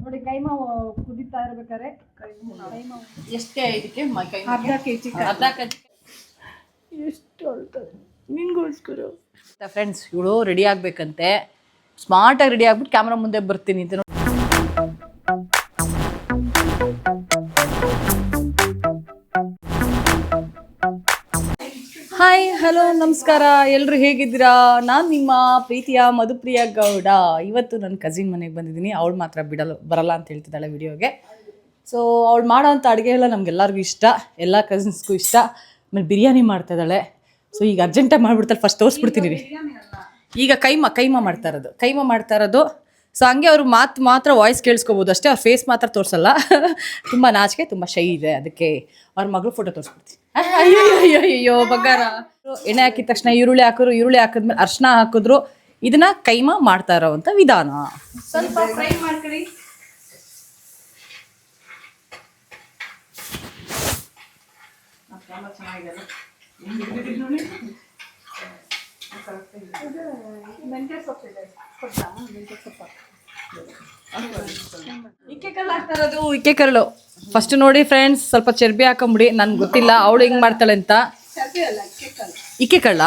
ನೋಡಿ ಕೈಮಾ ಕುದಿತಾ ಇರ್ಬೇಕಾದ್ರೆ ಎಷ್ಟೇ ಇದಕ್ಕೆ ಅರ್ಧ ಕೆಜಿ ಎಷ್ಟು ಅಳ್ತದೆ ನಿನ್ಗೋಸ್ಕರ ಫ್ರೆಂಡ್ಸ್. ಇವಳು ರೆಡಿ ಆಗ್ಬೇಕಂತೆ, ಸ್ಮಾರ್ಟಾಗಿ ರೆಡಿ ಆಗ್ಬಿಟ್ಟು ಕ್ಯಾಮ್ರಾ ಮುಂದೆ ಬರ್ತೀನಿ ಅಂತ. ಹಾಯ್, ಹಲೋ, ನಮಸ್ಕಾರ. ಎಲ್ಲರೂ ಹೇಗಿದ್ದೀರಾ? ನಾನು ನಿಮ್ಮ ಪ್ರೀತಿಯ ಮಧುಪ್ರಿಯ ಗೌಡ. ಇವತ್ತು ನನ್ನ ಕಸಿನ್ ಮನೆಗೆ ಬಂದಿದ್ದೀನಿ. ಅವಳು ಮಾತ್ರ ಬರಲ್ಲ ಅಂತ ಹೇಳ್ತಿದ್ದಾಳೆ ವಿಡಿಯೋಗೆ. ಸೊ ಅವಳು ಮಾಡೋವಂಥ ಅಡುಗೆ ಎಲ್ಲ ನಮಗೆಲ್ಲರಿಗೂ ಇಷ್ಟ, ಎಲ್ಲ ಕಸಿನ್ಸ್ಗೂ ಇಷ್ಟ. ಆಮೇಲೆ ಬಿರಿಯಾನಿ ಮಾಡ್ತಾಯಿದ್ದಾಳೆ. ಸೊ ಈಗ ಅರ್ಜೆಂಟಾಗಿ ಮಾಡಿಬಿಡ್ತಾಳೆ, ಫಸ್ಟ್ ತೋರಿಸ್ಬಿಡ್ತೀನಿ ರೀ. ಈಗ ಕೈಮಾ ಮಾಡ್ತಾ ಇರೋದು. ಸೊ ಹಂಗೆ ಅವ್ರು ಮಾತ್ರ ವಾಯ್ಸ್ ಕೇಳಿಸ್ಕೋಬೋದು ಅಷ್ಟೇ, ಅವ್ರ ಫೇಸ್ ಮಾತ್ರ ತೋರಿಸಲ್ಲ. ತುಂಬ ನಾಚಿಕೆ, ತುಂಬ ಶೈ ಇದೆ, ಅದಕ್ಕೆ ಅವ್ರ ಮಗಳು ಫೋಟೋ ತೋರಿಸ್ಬಿಡ್ತೀನಿ. ಅಯ್ಯೋ ಬಂಗಾರ. ಎಣ್ಣೆ ಹಾಕಿದ ತಕ್ಷಣ ಈರುಳ್ಳಿ ಹಾಕಿದ್ಮೇಲೆ ಅರ್ಶಿನ ಹಾಕಿದ್ರು. ಇದನ್ನ ಕೈಮಾ ಮಾಡ್ತಾ ಇರೋವಂಥ ವಿಧಾನ. ಸ್ವಲ್ಪ ಫ್ರೈ ಮಾಡ್ಕೊಳ್ಳಿ. ಇಕ್ಕೆ ಕರಳು ಫಸ್ಟ್ ನೋಡಿ ಫ್ರೆಂಡ್ಸ್, ಸ್ವಲ್ಪ ಚರ್ಬಿ ಹಾಕೊಂಬಿಡಿ. ನನ್ಗೆ ಗೊತ್ತಿಲ್ಲ ಅವಳು ಹೆಂಗ್ ಮಾಡ್ತಾಳೆ ಅಂತ. ಇಕ್ಕೆ ಕಳ್ಳ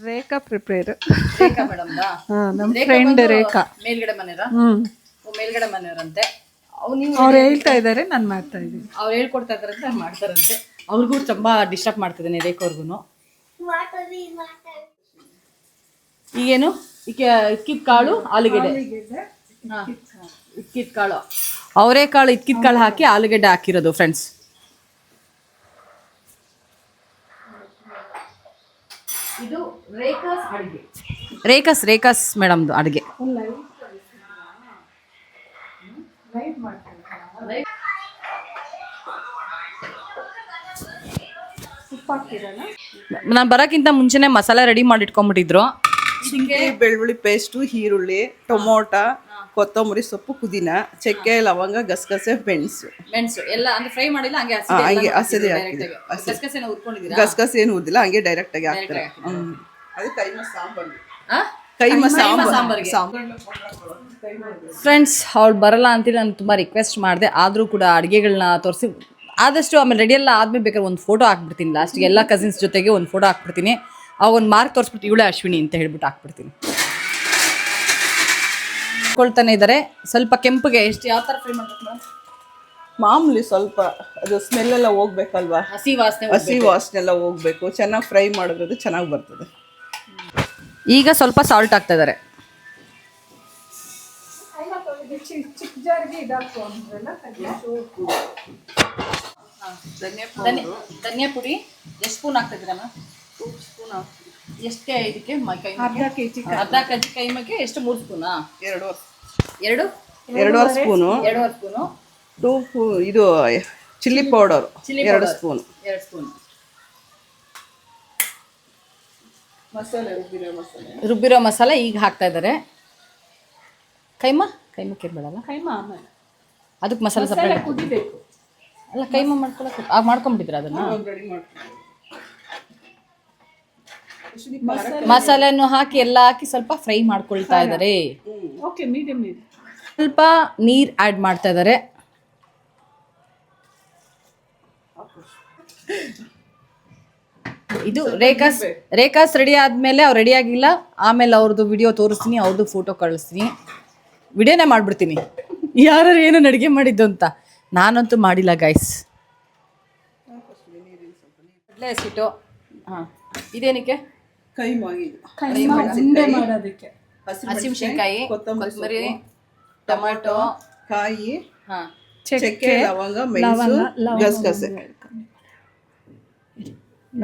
ರೇಖಾ ಪ್ರಿಪೇರ್. ನಮ್ಮ ಫ್ರೆಂಡ್ ರೇಖಾ ಮೇಲ್ಗಡೆ ಮನೆಯವರಂತೆ. ಅವ್ರು ಹೇಳ್ತಾ ಇದ್ದಾರೆ, ನಾನು ಮಾಡ್ತಾ ಇದ್ದೀನಿ. ಅವ್ರು ಹೇಳ್ಕೊಡ್ತಾ ಇದಾರಂತೆ, ಮಾಡ್ತಾರಂತೆ. ಅವ್ರಿಗೂ ತುಂಬಾ ಡಿಸ್ಟರ್ಬ್ ಮಾಡ್ತಿದ್ದಾನೆ ರೇಖಾವ್ರಿಗೂ. ಈಗೇನು ಇಕ್ಕಿದ ಕಾಳು, ಆಲೂಗೆಡ್ಡೆ, ಇಕ್ಕಿದ ಕಾಳು, ಅವರೆಕಾಳು, ಇಕ್ಕಿದ ಕಾಳು ಹಾಕಿ ಆಲೂಗೆಡ್ಡೆ ಹಾಕಿರೋದು ಫ್ರೆಂಡ್ಸ್. ಇದು ರೇಖಾಸ್ ಮೇಡಮ್ದು ಅಡುಗೆ. ನಾನು ಬರೋಕ್ಕಿಂತ ಮುಂಚೆನೆ ಮಸಾಲೆ ರೆಡಿ ಮಾಡಿ ಇಟ್ಕೊಂಡ್ಬಿಟ್ಟಿದ್ರು. ಶುಂಠಿ, ಬೆಳ್ಳುಳ್ಳಿ ಪೇಸ್ಟು, ಈರುಳ್ಳಿ, ಟೊಮೊಟೊ, ಕೊತ್ತಂಬರಿ ಸೊಪ್ಪು, ಪುದೀನ, ಚಕ್ಕೆ, ಲವಂಗ, ಗಸಗಸೆ, ಮೆಣಸು ಎಲ್ಲ ಅಂದ್ರೆ ಫ್ರೈ ಮಾಡಿಲ್ಲ, ಹಂಗೆ ಹಸಿದೆ ಗಸಗಸೆ ಏನು ಉದ್ದಿಲ್ಲ, ಹಂಗೆ ಡೈರೆಕ್ಟ್ ಆಗಿ ಹಾಕ್ತಾರೆ. ಅದು ಕೈಮಾ ಸಾಂಬಾರ್. ಫ್ರೆಂಡ್ಸ್, ಅವಳು ಬರಲ್ಲ ಅಂತೇಳಿ ನಾನು ತುಂಬ ರಿಕ್ವೆಸ್ಟ್ ಮಾಡಿದೆ. ಆದರೂ ಕೂಡ ಅಡುಗೆಗಳನ್ನ ತೋರಿಸಿ ಆದಷ್ಟು. ಆಮೇಲೆ ರೆಡಿ ಎಲ್ಲ ಆದ್ಮೇಲೆ ಬೇಕಾದ್ರೆ ಒಂದು ಫೋಟೋ ಹಾಕ್ಬಿಡ್ತೀನಿ ಲಾಸ್ಟಿಗೆ, ಎಲ್ಲ ಕಸಿನ್ಸ್ ಜೊತೆಗೆ ಒಂದು ಫೋಟೋ ಹಾಕ್ಬಿಡ್ತೀನಿ. ಒಂದು ಮಾರ್ಕ್ ತೋರಿಸ್ಬಿಟ್ಟು ಇವಳೇ ಅಶ್ವಿನಿ ಅಂತ ಹೇಳ್ಬಿಟ್ಟು ಹಾಕ್ಬಿಡ್ತೀನಿ. ಕೊಳ್ತಾನೆ ಇದ್ದಾರೆ. ಸ್ವಲ್ಪ ಕೆಂಪಗೆ ಯಾವ ಥರ ಫ್ರೈ ಮಾಡ್ಬೇಕು? ಮಾಮೂಲಿ ಸ್ವಲ್ಪ ಅದು ಸ್ಮೆಲ್ ಎಲ್ಲ ಹೋಗ್ಬೇಕಲ್ವಾ, ಹಸಿ ವಾಸನೆ ಎಲ್ಲ ಹೋಗ್ಬೇಕು. ಚೆನ್ನಾಗಿ ಫ್ರೈ ಮಾಡಿದ್ರೆ ಚೆನ್ನಾಗಿ ಬರ್ತದೆ. ಈಗ ಸ್ವಲ್ಪ ಸಾಲ್ಟ್ ಹಾಕ್ತಾ ಇದ್ದಾರೆ. ಧನಿಯಾ ಪುಡಿ ಎಷ್ಟು ಸ್ಪೂನ್ ಹಾಕ್ತಾ ಇದ್ದೀರಮ್ಮ? 2 ಸ್ಪೂನ್. ಎಷ್ಟೇ ಇದಕ್ಕೆ? ಅರ್ಧ ಕೆಜಿ ಕೈಮಗೆ ಎಷ್ಟು? 3 ಸ್ಪೂನಾ? 2.5 ಸ್ಪೂನು. 2.5 ಸ್ಪೂನು. 2 ಇದು ಚಿಲ್ಲಿ ಪೌಡರ್ 2 ಸ್ಪೂನ್. ರುಬ್ಬಿರೋ ಮಸಾಲೆ ಈಗ ಹಾಕ್ತಾ ಇದ್ದಾರೆ. ಕೈಮಕ್ಕೆ ಇರ್ಬೇಡಲ್ಲ, ಆಮೇಲೆ ಅದಕ್ಕೆ ಮಸಾಲೆ ಸಪ್ರೇಟ್ ಕುದಿಬೇಕು. ಅಲ್ಲ, ಕೈಮಾ ಮಾಡ್ಕೊಳಕ್ಕೆ ಮಾಡ್ಕೊಂಡ್ಬಿಟ್ಟಿದ್ರ ಅದನ್ನ? ಮಸಾಲೆಯನ್ನು ಹಾಕಿ ಎಲ್ಲ ಹಾಕಿ ಸ್ವಲ್ಪ ಫ್ರೈ ಮಾಡ್ಕೊಳ್ತಾ ಇದ್ದಾರೆ. ಸ್ವಲ್ಪ ನೀರು ಆ್ಯಡ್ ಮಾಡ್ತಾ ಇದ್ದಾರೆ. ಇದು ರೇಖಾಸ್ ರೆಡಿ ಆದ್ಮೇಲೆ ಅವ್ರು ರೆಡಿ ಆಗಿಲ್ಲ, ಆಮೇಲೆ ಅವ್ರದ್ದು ವಿಡಿಯೋ ತೋರಿಸ್ತೀನಿ, ಅವ್ರದ್ದು ಫೋಟೋ ಕಳಿಸ್ತೀನಿ, ವಿಡಿಯೋನೇ ಮಾಡ್ಬಿಡ್ತೀನಿ ಯಾರು ಏನು ಅಡುಗೆ ಮಾಡಿದ್ದು ಅಂತ. ನಾನಂತೂ ಮಾಡಿಲ್ಲ ಗೈಸ್. ಕಡಲೆ ಹಸಿಟ್ಟು. ಇದೇನಕ್ಕೆ? ಹಸಿಮೆಣಸಿನ್ಕಾಯಿ, ಕೊತ್ತಂಬರಿ, ಟೊಮೆಟೊ, ಕಾಯಿ, ಚಕ್ಕೆ, ಲವಂಗ, ಮೆಣಸು, ಗಸಗಸೆ.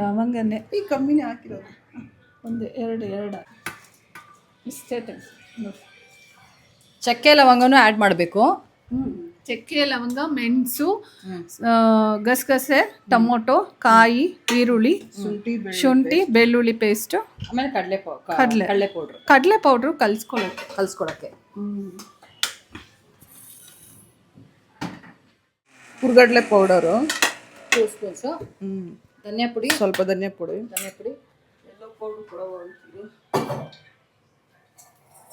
ಲವಂಗನೇ ಕಮ್ಮಿನೇ ಹಾಕಿರೋದು. ಎರಡು ಚಕ್ಕೆ ಲವಂಗನೂ ಆ್ಯಡ್ ಮಾಡಬೇಕು. ಚಕ್ಕೆ, ಲವಂಗ, ಮೆಣಸು, ಗಸಗಸೆ, ಟೊಮೊಟೊ, ಕಾಯಿ, ಈರುಳ್ಳಿ, ಶುಂಠಿ, ಬೆಳ್ಳುಳ್ಳಿ ಪೇಸ್ಟ್, ಆಮೇಲೆ ಕಡಲೆ ಪೌಡ್ರು ಕಲಿಸ್ಕೊಳ್ಳೋಕ್ಕೆ. ಹುರ್ಗಡ್ಲೆ ಪೌಡರು 2 ಸ್ಪೂನ್ಸು. ಧನಿಯಾ ಪುಡಿ, ಸ್ವಲ್ಪ ಧನಿಯಾ ಪುಡಿ, ಎಲ್ಲೋ ಪೌಡ್ರು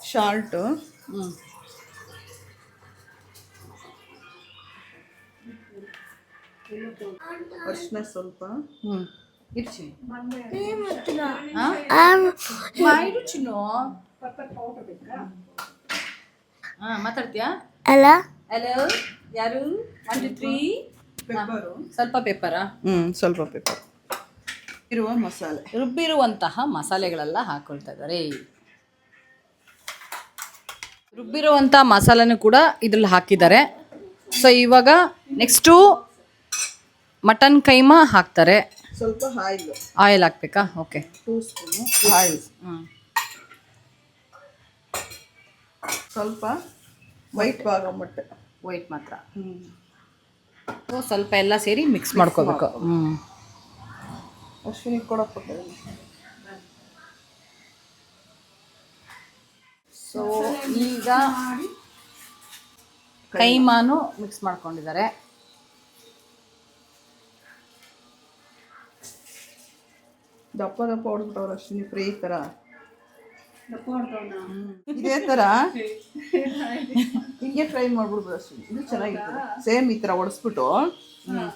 ಶಾರ್ಟು ಹ್ಞೂ ಅರಿಶಿನ ಸ್ವಲ್ಪ ಹ್ಞೂ ಇರ್ಚಿ ಇರು ಚಿನ್ನು ಹಾಂ ಮಾತಾಡ್ತೀಯಾ ಹಲೋ ಯಾರು 1 2 3 ಪೆಪ್ಪರು ಸ್ವಲ್ಪ ಪೆಪ್ಪರಾ ಸ್ವಲ್ಪ ಪೆಪ್ಪರ್ ಇರುವ ಮಸಾಲೆ ರುಬ್ಬಿರುವಂತಹ ಮಸಾಲೆಗಳೆಲ್ಲ ಹಾಕೊಳ್ತಾ ಇದ್ದಾರೆ. ರುಬ್ಬಿರುವಂಥ ಮಸಾಲೆನೂ ಕೂಡ ಇದ್ರಲ್ಲಿ ಹಾಕಿದ್ದಾರೆ. ಸೊ ಇವಾಗ ನೆಕ್ಸ್ಟು ಮಟನ್ ಕೈಮಾ ಹಾಕ್ತಾರೆ. ಸ್ವಲ್ಪ ಆಯಿಲ್ ಹಾಕ್ಬೇಕಾ? Okay 2 spoon oil. ಸ್ವಲ್ಪ ವೈಟ್ ಭಾಗ ಮಟ್ಟ ವೈಟ್ ಮಾತ್ರ. ಸೊ ಸ್ವಲ್ಪ ಎಲ್ಲ ಸೇರಿ ಮಿಕ್ಸ್ ಮಾಡ್ಕೋಬೇಕು. ಅಶ್ವಿನಿ ಕೊಡಪ್ಪ. ಸೊ ಈಗ ಕೈಮಾನು ಮಿಕ್ಸ್ ಮಾಡ್ಕೊಂಡಿದ್ದಾರೆ. ದಪ್ಪ ದಪ್ಪ ಹೊಡೆದ್ಬಿಟ್ಟವ್ರು ಅಶ್ವಿನಿ ಫ್ರೈ ಥರ. ಇದೇ ಥರ ಹಿಂಗೆ ಫ್ರೈ ಮಾಡ್ಬಿಡ್ಬೋದು ಅಶ್ವಿನಿ. ಇದು ಚೆನ್ನಾಗಿರ್ತದೆ. ಸೇಮ್ ಈ ಥರ ಹೊಡೆಸ್ಬಿಟ್ಟು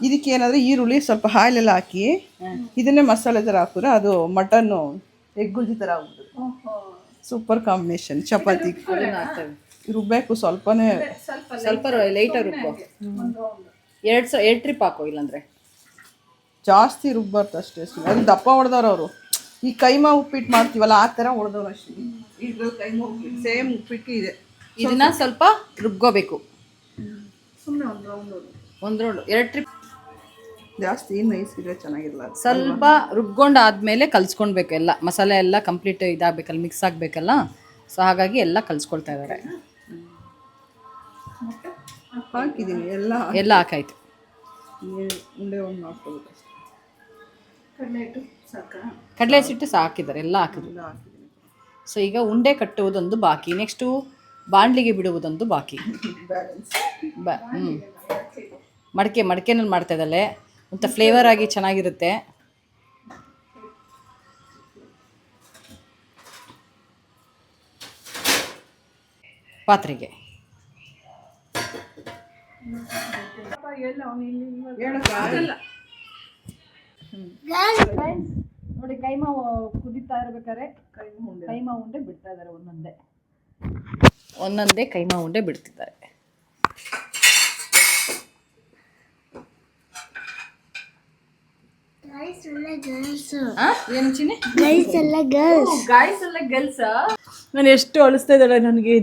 ಇದಕ್ಕೆ ಏನಾದರೂ ಈರುಳ್ಳಿ ಸ್ವಲ್ಪ ಹಾಲೆಲ್ಲ ಹಾಕಿ ಇದನ್ನೇ ಮಸಾಲೆ ಥರ ಹಾಕಿದ್ರೆ ಅದು ಮಟನ್ನು ಎಗ್ ಗುಲ್ಜಿ ಥರ ಆಗ್ಬಿಡುತ್ತೆ. Super combination. ಚಪಾತಿ ರುಬ್ಬೇಕು ಸ್ವಲ್ಪನೇ, ಸ್ವಲ್ಪ ಲೈಟಾಗಿ ರುಬ್ಬು. 2 ಟ್ರಿಪ್ ಹಾಕೋ, ಇಲ್ಲಾಂದರೆ ಜಾಸ್ತಿ ರುಬ್ಬಾರ್ದು ಅಷ್ಟೇ. ಅದು ದಪ್ಪ ಹೊಡೆದವ್ರು ಅವರು. ಈ ಕೈಮಾ ಉಪ್ಪಿಟ್ಟು ಮಾಡ್ತೀವಲ್ಲ ಆ ಥರ ಹೊಡೆದವ್ರು ಅಷ್ಟೇ. ಇದ್ರಲ್ಲಿ ಕೈಮಾ ಉಪ್ಪಿಟ್ಟು ಸೇಮ್ ಉಪ್ಪಿಟ್ಟು ಇದೆ. ಇದನ್ನ ಸ್ವಲ್ಪ ರುಬ್ಕೋಬೇಕು. ಸುಮ್ಮನೆ ಒಂದು ರೌಂಡ್ 2 ಟ್ರಿಪ್. ಜಾಸ್ತಿ ನೈಸ್ ಇದ್ರೆ ಚೆನ್ನಾಗಿರಲ್ಲ. ಸ್ವಲ್ಪ ರುಬ್ಕೊಂಡಾದ್ಮೇಲೆ ಕಲ್ಸ್ಕೊಳ್ಬೇಕು. ಎಲ್ಲ ಮಸಾಲೆ ಎಲ್ಲ ಕಂಪ್ಲೀಟ್ ಇದಾಗಬೇಕಲ್ಲ, ಮಿಕ್ಸ್ ಆಗಬೇಕಲ್ಲ. ಸೊ ಹಾಗಾಗಿ ಎಲ್ಲ ಕಲ್ಸ್ಕೊಳ್ತಾ ಇದ್ದಾರೆ. ಹಾಕಿದ್ದೀನಿ ಎಲ್ಲ ಹಾಕಾಯ್ತು. ಉಂಡೆ ಒಂದು ಮಾಡ್ಕೋಬೇಕು. ಕಡಲೆ ಹಿಟ್ಟು ಹಾಕಿದ್ದಾರೆ, ಎಲ್ಲ ಹಾಕಿದ್ರು. ಸೊ ಈಗ ಉಂಡೆ ಕಟ್ಟುವುದೊಂದು ಬಾಕಿ. ನೆಕ್ಸ್ಟು ಬಾಣಲಿಗೆ ಬಿಡುವುದೊಂದು ಬಾಕಿ. ಮಡಿಕೆನಲ್ಲಿ ಮಾಡ್ತಾ ಇದ್ದಾಳೆ. ಮತ್ತು ಫ್ಲೇವರ್ ಆಗಿ ಚೆನ್ನಾಗಿರುತ್ತೆ. ಪಾತ್ರೆಗೆ ನೋಡಿ, ಕೈಮಾ ಕುದೀತಾ ಇರ್ಬೇಕಾದ್ರೆ ಕೈಮಾ ಉಂಡೆ ಬಿಡ್ತಾ ಇದ್ದಾರೆ. ಒಂದೊಂದೇ ಕೈಮಾ ಉಂಡೆ ಬಿಡ್ತಿದ್ದಾರೆ. ಏನು ಚಿನ್ನಿ? ಗಾಯ್ಸ್ ಎಲ್ಲ ಗರ್ಲ್ಸ್. ನಾನು ಎಷ್ಟು ಅಳಿಸ್ತಾ ಇದ್ದಾಳೆ ನನಗೆ.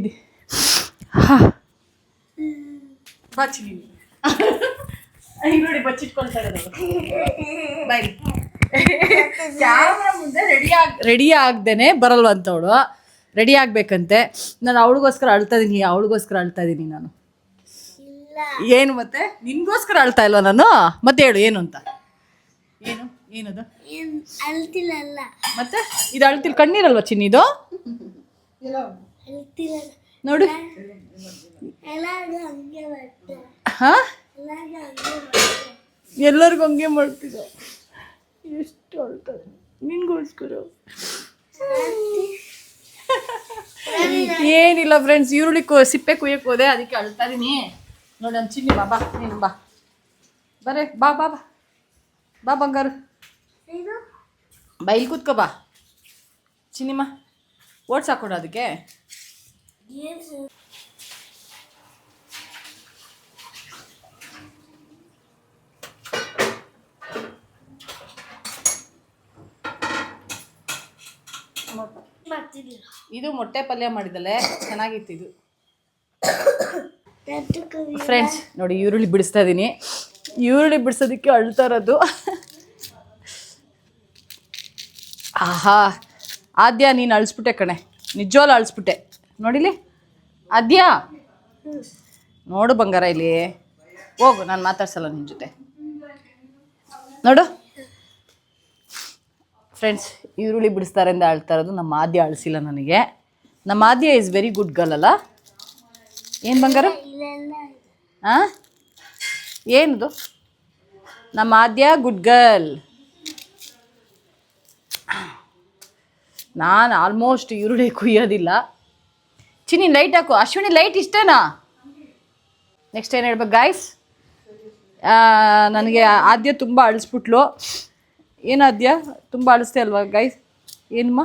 ನೋಡಿ ಬಚ್ಚಿಟ್ಕೊಳ್ತಾ ಇರೋದು. ಬಾಯ್. ಕ್ಯಾಮ್ರಾ ಮುಂದೆ ರೆಡಿ ಆಗದೇನೆ ಬರಲ್ವಂತವಳು. ರೆಡಿ ಆಗ್ಬೇಕಂತೆ. ನಾನು ಅವಳಿಗೋಸ್ಕರ ಅಳ್ತಾ ಇದ್ದೀನಿ ನಾನು. ಏನು ಮತ್ತೆ ನಿನ್ಗೋಸ್ಕರ ಅಳ್ತಾ ಇಲ್ವಾ ನಾನು? ಮತ್ತೆ ಹೇಳು ಏನು ಅಂತ. ಏನದು? ಮತ್ತೆ ಇದು ಅಳ್ತಿಲ್ಲ. ಕಣ್ಣೀರಲ್ವಾ ಚಿನ್ನಿದು? ನೋಡು. ಹಾ, ಎಲ್ಲರಿಗೂ ಹಂಗೆ ಮಾಡ್ತಿದ್ದ. ಎಷ್ಟು ಅಳ್ತಾರೆ ನಿನ್ಗೋಸ್ಕರ. ಏನಿಲ್ಲ ಫ್ರೆಂಡ್ಸ್, ಈರುಳ್ಳಿ ಸಿಪ್ಪೆ ಕುಯ್ಯಕ್ಕೆ ಹೋದೆ, ಅದಕ್ಕೆ ಅಳ್ತಾ ಇದೀನಿ. ನೋಡಿ ನನ್ನ ಚಿನ್ನಿ. ಬಾ ನೀನು ಬಾ. ಬರ್ರೆ ಬಾ ಬಾ ಬಾ ಬಾ ಬಂಗಾರು. ಬಾ ಇಲ್ಲಿ ಕೂತ್ಕೋ. ಬಾ ಚಿನ್ನಿಮ್ಮ. ಓಟ್ಸ್ ಹಾಕೊಡು ಅದಕ್ಕೆ. ಇದು ಮೊಟ್ಟೆ ಪಲ್ಯ ಮಾಡಿದಲೆ, ಚೆನ್ನಾಗಿತ್ತು ಇದು. ಫ್ರೆಂಡ್ಸ್ ನೋಡಿ, ಈರುಳ್ಳಿ ಬಿಡಿಸ್ತಾ ಇದ್ದೀನಿ. ಈರುಳ್ಳಿ ಬಿಡಿಸೋದಕ್ಕೆ ಅಳ್ತಾ ಇರೋದು. ಆಹಾ ಆದ್ಯ, ನೀನು ಅಳಿಸ್ಬಿಟ್ಟೆ ಕಣೆ. ನಿಜವಾಗ್ಲೂ ಅಳಿಸ್ಬಿಟ್ಟೆ. ನೋಡಿಲಿ ಆದ್ಯ, ನೋಡು ಬಂಗಾರ, ಇಲ್ಲಿ ಹೋಗು. ನಾನು ಮಾತಾಡ್ಸಲ್ಲ ನಿನ್ನ ಜೊತೆ. ನೋಡು ಫ್ರೆಂಡ್ಸ್, ಈರುಳ್ಳಿ ಬಿಡಿಸ್ತಾರೆ ಅಂತ ಅಳ್ತಾ ಇರೋದು. ನಮ್ಮ ಆದ್ಯ ಅಳಿಸಿಲ್ಲ ನನಗೆ. ನಮ್ಮ ಆದ್ಯ ಈಸ್ ವೆರಿ ಗುಡ್ ಗರ್ಲ್ ಅಲ್ಲ? ಏನು ಬಂಗಾರ? ಹಾಂ, ಏನದು? ನಮ್ಮ ಆದ್ಯ ಗುಡ್ ಗರ್ಲ್. ನಾನು ಆಲ್ಮೋಸ್ಟ್ ಈರುಳ್ಳಿ ಕುಯ್ಯೋದಿಲ್ಲ. ಚಿನ್ನಿ ಲೈಟ್ ಹಾಕು. ಅಶ್ವಿನಿ ಲೈಟ್ ಇಷ್ಟೇನಾ? ನೆಕ್ಸ್ಟ್ ಏನು ಹೇಳ್ಬೇಕು ಗಾಯ್ಸ್? ನನಗೆ ಆದ್ಯ ತುಂಬ ಅಳಿಸ್ಬಿಟ್ಲು. ಏನು ಆದ್ಯ ತುಂಬ ಅಳಿಸ್ತೆ ಅಲ್ವಾ ಗೈಸ್? ಏನಮ್ಮ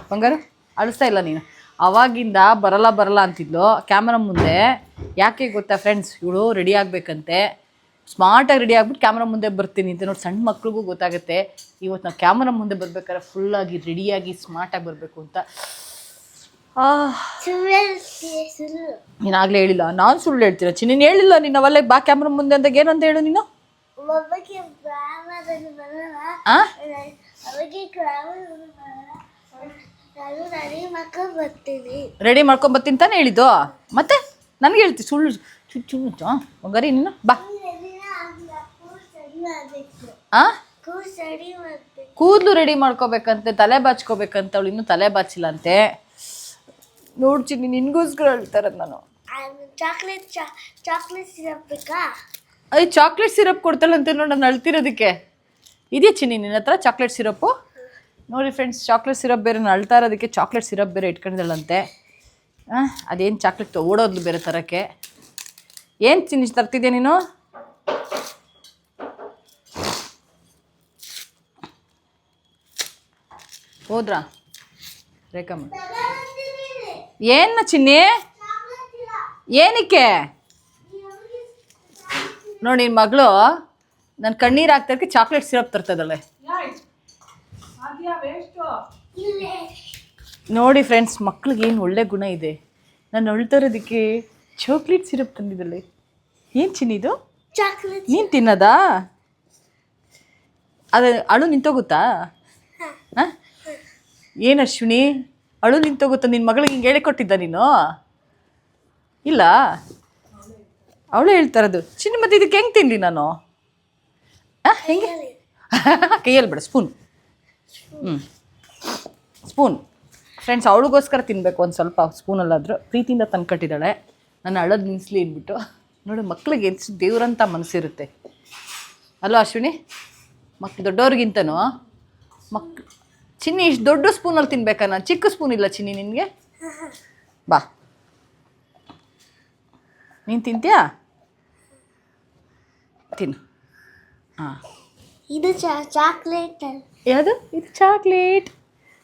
ಬಂಗಾರ ಅಳಿಸ್ತಾ ಇಲ್ಲ ನೀನು? ಅವಾಗಿಂದ ಬರಲ್ಲ ಅಂತಿದ್ಲು ಕ್ಯಾಮ್ರಾ ಮುಂದೆ. ಯಾಕೆ ಗೊತ್ತಾ ಫ್ರೆಂಡ್ಸ್? ಇವಳು ರೆಡಿ ಆಗಬೇಕಂತೆ, ಸ್ಮಾರ್ಟಾಗಿ ರೆಡಿ ಆಗ್ಬಿಟ್ಟು ಕ್ಯಾಮ್ರಾ ಮುಂದೆ ಬರ್ತೀನಿ ಅಂತ. ನೋಡಿ, ಸಣ್ಣ ಮಕ್ಳಿಗೂ ಗೊತ್ತಾಗುತ್ತೆ ಇವತ್ತು ನಾವು ಕ್ಯಾಮ್ರಾ ಮುಂದೆ ಬರ್ಬೇಕಾದ್ರೆ ಫುಲ್ಲಾಗಿ ರೆಡಿಯಾಗಿ ಸ್ಮಾರ್ಟಾಗಿ ಬರಬೇಕು ಅಂತ. ನೀನಾಗಲೇ ಹೇಳಿಲ್ಲ, ನಾನು ಸುಳ್ಳು ಹೇಳ್ತೀರ ಚಿನ್ನ. ನೀನು ಹೇಳಿಲ್ಲ ನೀನು ಅವಲ್ಲೇ ಬಾ ಕ್ಯಾಮ್ರಾ ಮುಂದೆ ಅಂದಾಗ ಏನಂತ ಹೇಳು ನೀನು? ರೆಡಿ ಮಾಡ್ಕೊಂಬರ್ತೀನಿ ತಾನೇ ಹೇಳಿದ್ದು. ಮತ್ತೆ ನನಗೆ ಹೇಳ್ತೀವಿ ಸುಳ್ಳು ಚುಚ್ಚು ಬಂಗಾರಿ ನೀನು ಬಾ. ಕೂದಲು ರೆಡಿ ಮಾಡ್ಕೋಬೇಕಂತೆ, ತಲೆ ಬಾಚ್ಕೋಬೇಕಂತ. ಅವಳು ಇನ್ನೂ ತಲೆ ಬಾಚಿಲ್ಲ ಅಂತೆ. ನೋಡ್ತೀನಿ ನಿನ್ಗೋಸ್ಕರ ಹೇಳ್ತಾರದು. ನಾನು ಚಾಕ್ಲೇಟ್ ಸಿರಪ್ ಕೊಡ್ತಾಳಂತೆ ನೋಡಿ. ನಾನು ಅಳ್ತಿರೋದಕ್ಕೆ ಇದೆಯಾ ಚಿನ್ನಿ ನಿನ್ನ ಹತ್ರ ಚಾಕ್ಲೇಟ್ ಸಿರಪ್ಪು? ನೋಡಿ ಫ್ರೆಂಡ್ಸ್, ಚಾಕ್ಲೇಟ್ ಸಿರಪ್ ಬೇರೆ ನಾನು ಅಳ್ತಾ ಇರೋದಕ್ಕೆ ಚಾಕ್ಲೇಟ್ ಸಿರಪ್ ಬೇರೆ ಇಟ್ಕೊಂಡಿದ್ದಾಳಂತೆ. ಅದೇನು ಚಾಕ್ಲೇಟ್ ಓಡೋದ್ಲು ಬೇರೆ ತರಕ್ಕೆ. ಏನು ಚಿನ್ನಿ ತರ್ತಿದ್ಯಾ ನೀನು? ಹೋದ್ರಾ ರೇಖಮ್ಮ? ಏನು ಚಿನ್ನಿ? ಏನಕ್ಕೆ ನೋಡಿ ನಿನ್ನ ಮಗಳು ನನ್ನ ಕಣ್ಣೀರು ಹಾಕ್ತಕ್ಕೆ ಚಾಕ್ಲೇಟ್ ಸಿರಪ್ ತರ್ತದಳೆ. ನೋಡಿ ಫ್ರೆಂಡ್ಸ್, ಮಕ್ಳಿಗೆ ಏನು ಒಳ್ಳೆ ಗುಣ ಇದೆ. ನಾನು ಅಳ್ತಾ ಇರೋದಕ್ಕೆ ಚಾಕ್ಲೇಟ್ ಸಿರಪ್ ತಂದಿದ್ದಾಳೆ. ಏನು ಚಿನ್ನಿದು? ನೀನು ತಿನ್ನೋದಾ? ಅದು ಅಳು ನಿಂತೋಗುತ್ತಾ? ಹಾಂ, ಏನು ಅಶ್ವಿನಿ ಅಳು ನಿಂತೋಗುತ್ತಾ? ನಿನ್ನ ಮಗಳಿಗೆ ಹಿಂಗೆ ಹೇಳಿಕೊಟ್ಟಿದ್ದ ನೀನು? ಇಲ್ಲ, ಅವಳೇ ಹೇಳ್ತಾರದು. ಚಿನ್ನಿ ಮತ್ತೆ ಇದಕ್ಕೆ ಹೆಂಗೆ ತಿನ್ನಲಿ ನಾನು? ಹೆಂಗೆ? ಕೈಯಲ್ಲಿ ಬೇಡ, ಸ್ಪೂನ್. ಸ್ಪೂನ್ ಫ್ರೆಂಡ್ಸ್, ಅವಳಿಗೋಸ್ಕರ ತಿನ್ನಬೇಕು ಒಂದು ಸ್ವಲ್ಪ ಸ್ಪೂನಲ್ಲಾದರೂ. ಪ್ರೀತಿಯಿಂದ ತಂದ್ಕಟ್ಟಿದ್ದಾಳೆ. ನಾನು ಅಳೋದು ನಿಲ್ಲಿಸ್ಲಿ ಅಂದ್ಬಿಟ್ಟು. ನೋಡಿ, ಮಕ್ಳಿಗೆ ಎಷ್ಟು ದೇವ್ರಂಥ ಮನಸ್ಸಿರುತ್ತೆ ಅಲ್ವಾ ಅಶ್ವಿನಿ? ಮಕ್ಳು ದೊಡ್ಡವ್ರಿಗಿಂತನೂ ಚಿನ್ನಿ ಇಷ್ಟು ದೊಡ್ಡ ಸ್ಪೂನಲ್ಲಿ ತಿನ್ಬೇಕಾ? ನಾನು ಚಿಕ್ಕ ಸ್ಪೂನ್ ಇಲ್ಲ ಚಿನ್ನಿ ನಿನಗೆ? ಬಾ, ನೀನು ತಿಂತೀಯಾ? ತಿನ್ನು. ಹಾಂ, ಇದು ಚಾಕ್ಲೇಟ್. ಯಾವುದು ಇದು? ಚಾಕ್ಲೇಟ್.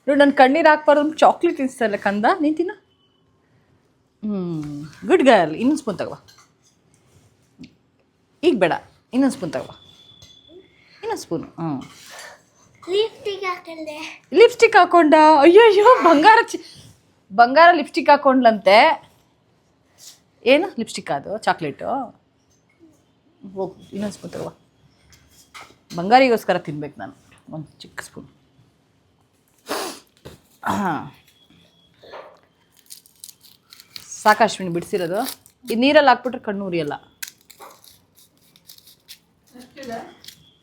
ನೋಡಿ, ನನ್ನ ಕಣ್ಣೀರು ಹಾಕ್ಬಾರ್ದು, ಚಾಕ್ಲೇಟ್ ತಿನ್ನಿಸ್ತಾರಲ್ಲ ಕಂದ. ನೀನು ತಿನ್ನು. Good girl. ಇನ್ನೊಂದು ಸ್ಪೂನ್ ತಗೋ. ಈಗ ಬೇಡ, ಇನ್ನೊಂದು ಸ್ಪೂನ್ ತಗೋ. ಇನ್ನೊಂದು ಸ್ಪೂನು. ಲಿಪ್ಸ್ಟಿಕ್ ಹಾಕೊಂಡ? ಅಯ್ಯೋ ಬಂಗಾರ ಲಿಪ್ಸ್ಟಿಕ್ ಹಾಕೊಂಡ್ಲಂತೆ. ಏನು ಲಿಪ್ಸ್ಟಿಕ್ ಅದು? ಚಾಕ್ಲೇಟು. ಹೋಗು, ಇನ್ನೊಂದು ಸ್ಪೂನ್ ತಗೋ. ಬಂಗಾರಿಗೋಸ್ಕರ ತಿನ್ಬೇಕು ನಾನು ಒಂದು ಚಿಕ್ಕ ಸ್ಪೂನ್. ಹಾಂ, ಸಾಕಾಶ್ವಿನಿ ಬಿಡಿಸಿರೋದು. ಇದು ನೀರಲ್ಲಿ ಹಾಕ್ಬಿಟ್ರೆ ಕಣ್ಣು ಉರಿಯಲ್ಲ.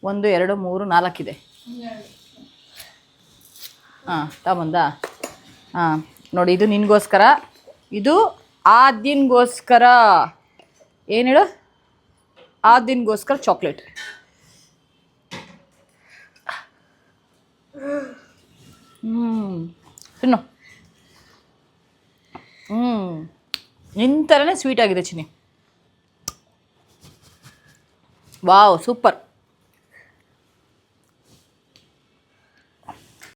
1 2 3 4 ಇದೆ. ಹಾಂ, ತಗೊಂಬಂದ. ಹಾಂ, ನೋಡಿ, ಇದು ನಿನಗೋಸ್ಕರ, ಇದು ಆದ್ಯನ್ಗೋಸ್ಕರ. ಏನು ಹೇಳು? ಆದ್ಯನ್ಗೋಸ್ಕರ ಚಾಕ್ಲೇಟ್. ತಿನ್ನು. ನಿನ್ನ ಥರನೇ ಸ್ವೀಟ್ ಆಗಿದೆ ಚಿನ್ನಿ. Wow, super.